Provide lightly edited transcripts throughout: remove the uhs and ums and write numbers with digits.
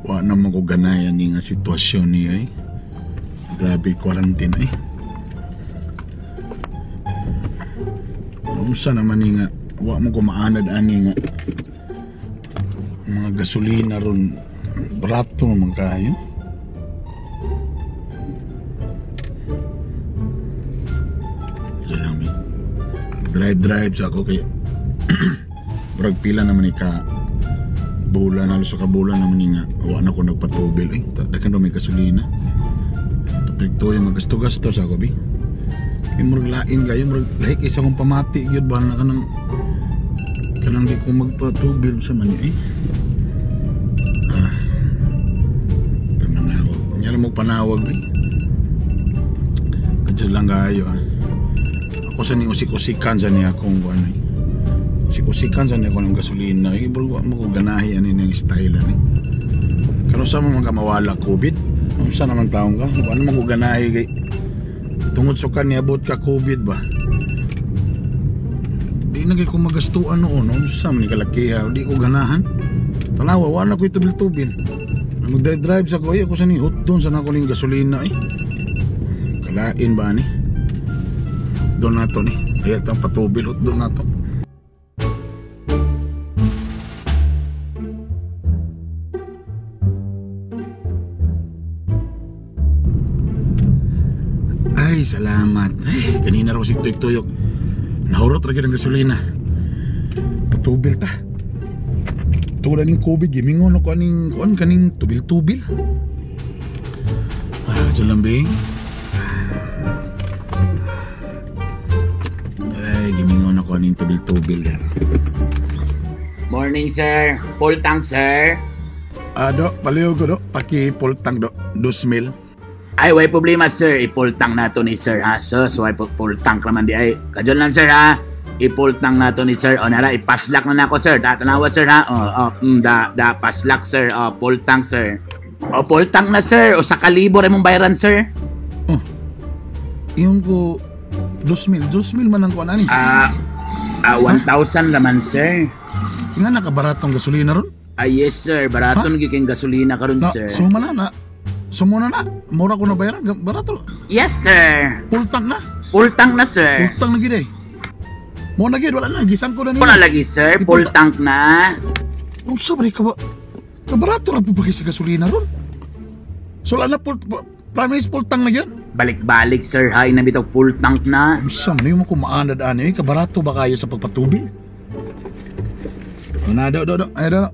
Wa naman ko ganayan ni nga sitwasyon niya eh. Grabe quarantine eh. Unsa naman ni nga wa mo ko maanad ani nga mga gasolina ron barato naman kayo. Diyan drive sa ako kay brag pila naman ni ka bulan na sa kabulan naman ni nga wa na ko nagpatubil eh. Dakan daw may gasolina. Patrikto yung magasto-gasto sa ako bi. Murag lain kayo, murag like isa kong pamati yun ba na kanang di ko magpatubil sa mani eh. Panawag niya lang magpanawag eh. Kadyo lang kayo ako sa ni usik-usikan sa niya akong ano eh. Usik-usikan sa niya ako ng gasolina eh. Bago mo ko ganahi ano yung style eh. Kano sa mga mawala COVID? Saan naman taong ka? Ano mo ko ganahi kay tungod sa kanya abot ka COVID ba? Di nagay ko magastuan noon, no? Sa man ni kalakiha, di ko ganahan. Tanawa, wala ko itubil-tubil. Mag-drive sa ko, ako sa ni hotdon sa nako ning gasolina eh. Kalain ba ni? Doon na to ni. Kaya itong patubil hotdon na to. Ay, salamat. Ay, kanina raw si tuyok-tuyok. Nahurot lagi ng gasolina. Patubil ta. Tulad ng COVID, gimingon ako kaning tubil-tubil. Diyan lang bing. Ay, gimingon ako kaning tubil-tubil. Morning, sir. Full tank, sir. Do, paliw ko do. Paki full tank do. 2,000. Ay, way problema, sir. I-full tank na to ni sir, ha? Sus, way full tank naman di ay. Kadyon lang, sir, ha? I-full tank na to ni sir. O, nara, ipaslak na ako, sir. Tanawa, sir, ha? Paslak, sir. Full tank, sir. Full tank na, sir. O, sa kalibo rin mong bayaran, sir. Iyon ko, 2,000. 2,000 man ang kuha na ni. 1,000 naman, sir. Nga nakabaratong gasolina ron? Yes, sir. Barato nagiging gasolina ka ron, sir. Sumala na. Sumuna na. Mura ko na bayaran. Barato. Yes, sir. Full tank na. Full tank na, sir. Full tank na gid eh. Mo na gid, wala na. Gisan ko na niya. Wala lagi, sir. Full tank na. Ang sabay ka ba? Kabarato na po ba sa gasolina ron? So wala na promise full tank na yan? Balik-balik, sir. Hay na bitog full tank na. Ang sama na yung mga kumaanad-ano eh. Kabarato ba kayo sa pagpatubil? Ano, do. Ay, do.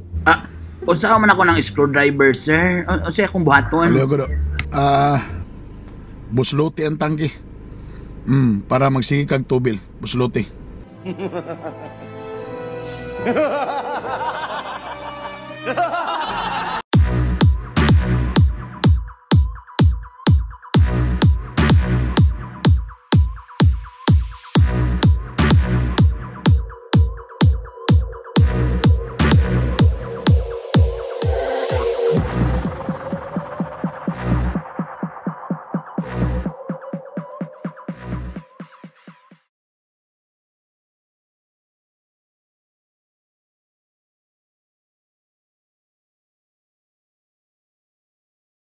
Unsa man ako ng screwdriver, sir? Unsa akong buhaton? Aliyo ko do. Buslote ang tangke. Para magsige kag tubil. Buslote.